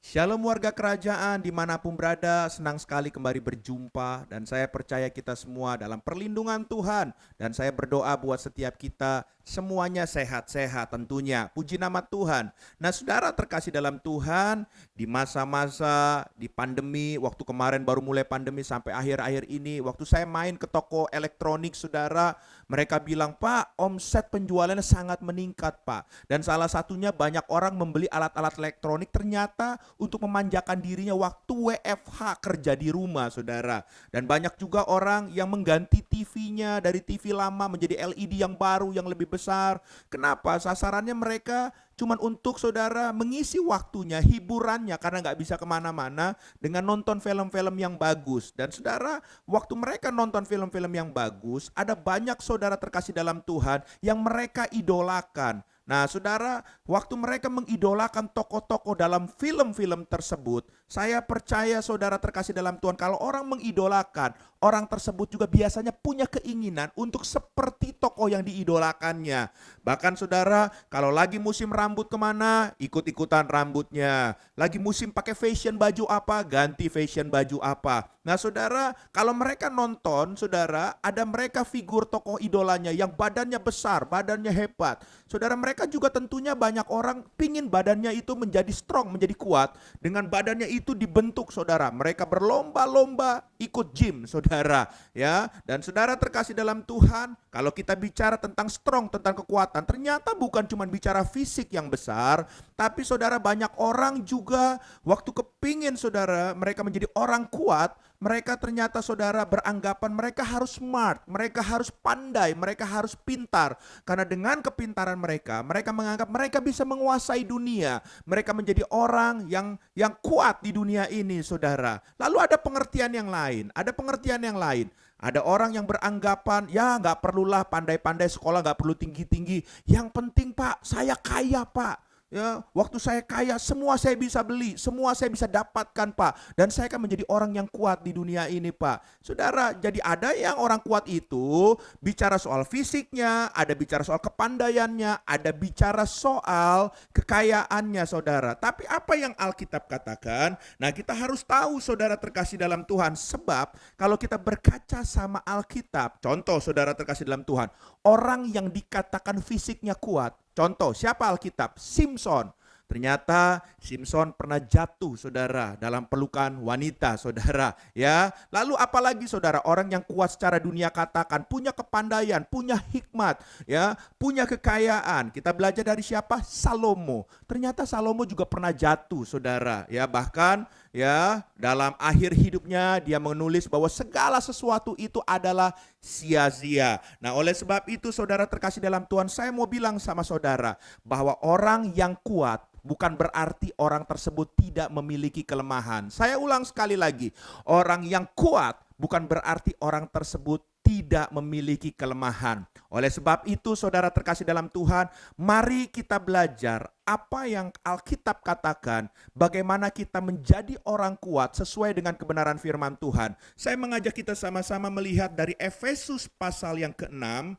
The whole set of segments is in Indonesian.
Shalom warga kerajaan dimanapun berada, senang sekali kembali berjumpa dan saya percaya kita semua dalam perlindungan Tuhan dan saya berdoa buat setiap kita semuanya sehat-sehat tentunya, puji nama Tuhan. Nah saudara terkasih dalam Tuhan, di masa-masa di pandemi, waktu kemarin baru mulai pandemi sampai akhir-akhir ini, waktu saya main ke toko elektronik saudara, mereka bilang, "Pak, omset penjualannya sangat meningkat Pak." Dan salah satunya banyak orang membeli alat-alat elektronik ternyata untuk memanjakan dirinya waktu WFH kerja di rumah saudara. Dan banyak juga orang yang mengganti TV-nya dari TV lama menjadi LED yang baru yang lebih besar. Kenapa? Sasarannya mereka cuman untuk saudara mengisi waktunya, hiburannya karena nggak bisa kemana-mana dengan nonton film-film yang bagus. Dan saudara, waktu mereka nonton film-film yang bagus, ada banyak saudara terkasih dalam Tuhan yang mereka idolakan. Nah, saudara, waktu mereka mengidolakan tokoh-tokoh dalam film-film tersebut, saya percaya saudara terkasih dalam Tuhan, kalau orang mengidolakan, orang tersebut juga biasanya punya keinginan untuk seperti tokoh yang diidolakannya. Bahkan saudara, kalau lagi musim rambut kemana, ikut-ikutan rambutnya. Lagi musim pakai fashion baju apa, ganti fashion baju apa. Nah saudara, kalau mereka nonton, saudara, ada mereka figur tokoh idolanya yang badannya besar, badannya hebat. Saudara, mereka juga tentunya banyak orang pingin badannya itu menjadi strong, menjadi kuat. Dengan badannya itu dibentuk saudara. Mereka berlomba-lomba ikut gym saudara. Ya, dan saudara terkasih dalam Tuhan, kalau kita bicara tentang strong, tentang kekuatan, ternyata bukan cuma bicara fisik yang besar, tapi saudara banyak orang juga waktu kepingin saudara mereka menjadi orang kuat, mereka ternyata saudara beranggapan mereka harus smart, mereka harus pandai, mereka harus pintar. Karena dengan kepintaran mereka, mereka menganggap mereka bisa menguasai dunia. Mereka menjadi orang yang kuat di dunia ini saudara. Lalu ada pengertian yang lain, ada pengertian yang lain. Ada orang yang beranggapan, ya nggak perlulah pandai-pandai sekolah, nggak perlu tinggi-tinggi. Yang penting Pak, saya kaya Pak. Ya, waktu saya kaya semua saya bisa beli, semua saya bisa dapatkan Pak. Dan saya akan menjadi orang yang kuat di dunia ini Pak. Saudara, jadi ada yang orang kuat itu bicara soal fisiknya, ada bicara soal kepandaiannya, ada bicara soal kekayaannya saudara. Tapi apa yang Alkitab katakan? Nah kita harus tahu saudara terkasih dalam Tuhan. Sebab kalau kita berkaca sama Alkitab, contoh saudara terkasih dalam Tuhan, orang yang dikatakan fisiknya kuat, contoh, siapa Alkitab? Simpson. Ternyata Simpson pernah jatuh saudara dalam pelukan wanita saudara ya. Lalu apalagi saudara, orang yang kuat secara dunia katakan punya kepandaian, punya hikmat ya, punya kekayaan. Kita belajar dari siapa? Salomo. Ternyata Salomo juga pernah jatuh saudara ya, bahkan ya dalam akhir hidupnya dia menulis bahwa segala sesuatu itu adalah sia-sia. Nah, oleh sebab itu saudara terkasih dalam Tuhan, saya mau bilang sama saudara bahwa orang yang kuat bukan berarti orang tersebut tidak memiliki kelemahan. Saya ulang sekali lagi, orang yang kuat bukan berarti orang tersebut tidak memiliki kelemahan. Oleh sebab itu saudara terkasih dalam Tuhan, mari kita belajar apa yang Alkitab katakan, bagaimana kita menjadi orang kuat sesuai dengan kebenaran firman Tuhan. Saya mengajak kita sama-sama melihat dari Efesus pasal yang ke-6,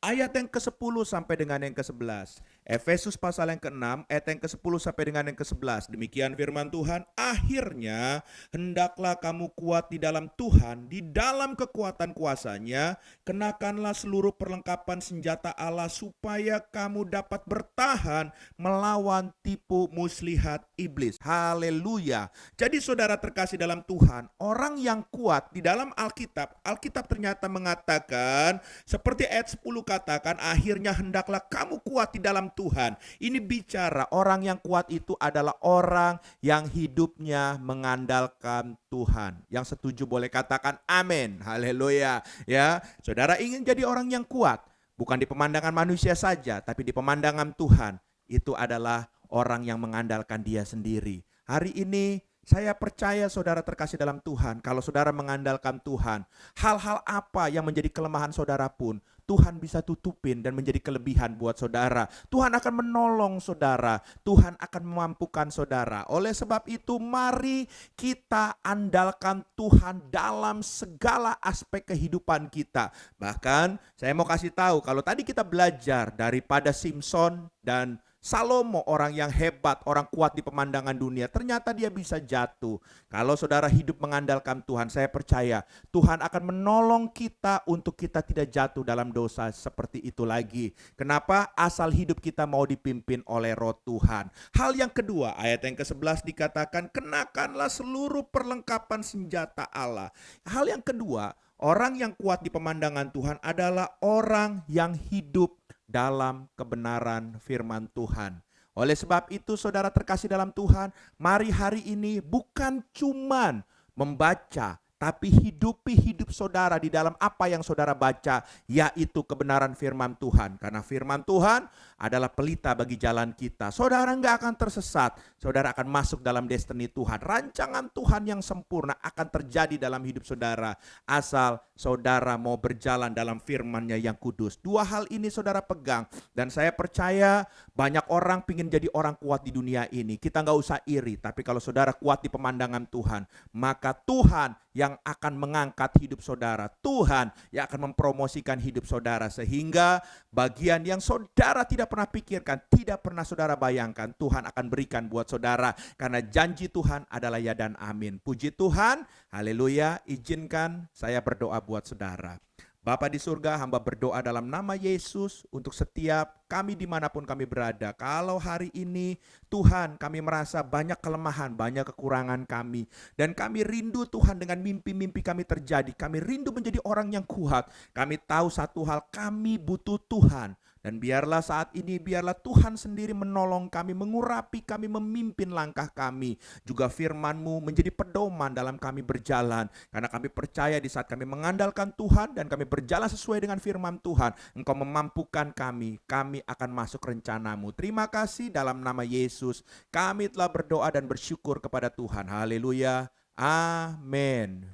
ayat yang ke-10 sampai dengan yang ke-11. Efesus pasal yang ke-6, ayat yang ke-10 sampai dengan yang ke-11. Demikian firman Tuhan, akhirnya hendaklah kamu kuat di dalam Tuhan, di dalam kekuatan kuasanya, kenakanlah seluruh perlengkapan senjata Allah supaya kamu dapat bertahan melawan tipu muslihat iblis. Haleluya. Jadi saudara terkasih dalam Tuhan, orang yang kuat di dalam Alkitab, Alkitab ternyata mengatakan, seperti ayat 10 katakan, akhirnya hendaklah kamu kuat di dalam Tuhan. Ini bicara orang yang kuat itu adalah orang yang hidupnya mengandalkan Tuhan. Yang setuju boleh katakan amin. Haleluya. Ya, saudara ingin jadi orang yang kuat, bukan di pemandangan manusia saja, tapi di pemandangan Tuhan. Itu adalah orang yang mengandalkan Dia sendiri. Hari ini saya percaya saudara terkasih dalam Tuhan, kalau saudara mengandalkan Tuhan, hal-hal apa yang menjadi kelemahan saudara pun, Tuhan bisa tutupin dan menjadi kelebihan buat saudara. Tuhan akan menolong saudara, Tuhan akan memampukan saudara. Oleh sebab itu mari kita andalkan Tuhan dalam segala aspek kehidupan kita. Bahkan saya mau kasih tahu, kalau tadi kita belajar daripada Simpson dan Salomo orang yang hebat, orang kuat di pemandangan dunia, ternyata dia bisa jatuh. Kalau saudara hidup mengandalkan Tuhan, saya percaya Tuhan akan menolong kita untuk kita tidak jatuh dalam dosa seperti itu lagi. Kenapa? Asal hidup kita mau dipimpin oleh Roh Tuhan. Hal yang kedua, ayat yang ke-11 dikatakan, kenakanlah seluruh perlengkapan senjata Allah. Hal yang kedua, orang yang kuat di pemandangan Tuhan adalah orang yang hidup dalam kebenaran firman Tuhan. Oleh sebab itu saudara terkasih dalam Tuhan, mari hari ini bukan cuman membaca, tapi hidupi hidup saudara di dalam apa yang saudara baca, yaitu kebenaran firman Tuhan. Karena firman Tuhan adalah pelita bagi jalan kita. Saudara nggak akan tersesat, saudara akan masuk dalam destiny Tuhan. Rancangan Tuhan yang sempurna akan terjadi dalam hidup saudara, asal saudara mau berjalan dalam firman-Nya yang kudus. Dua hal ini saudara pegang, dan saya percaya banyak orang ingin jadi orang kuat di dunia ini. Kita nggak usah iri, tapi kalau saudara kuat di pemandangan Tuhan, maka Tuhan yang akan mengangkat hidup saudara. Tuhan yang akan mempromosikan hidup saudara, sehingga bagian yang saudara tidak pernah pikirkan, tidak pernah saudara bayangkan, Tuhan akan berikan buat saudara. Karena janji Tuhan adalah ya dan amin. Puji Tuhan, haleluya. Izinkan saya berdoa buat saudara. Bapa di surga, hamba berdoa dalam nama Yesus untuk setiap kami dimanapun kami berada. Kalau hari ini Tuhan kami merasa banyak kelemahan, banyak kekurangan kami. Dan kami rindu Tuhan dengan mimpi-mimpi kami terjadi. Kami rindu menjadi orang yang kuat. Kami tahu satu hal, kami butuh Tuhan. Dan biarlah saat ini, biarlah Tuhan sendiri menolong kami, mengurapi kami, memimpin langkah kami. Juga firman-Mu menjadi pedoman dalam kami berjalan. Karena kami percaya di saat kami mengandalkan Tuhan dan kami berjalan sesuai dengan firman Tuhan, Engkau memampukan kami akan masuk rencana-Mu. Terima kasih dalam nama Yesus. Kami telah berdoa dan bersyukur kepada Tuhan. Haleluya. Amin.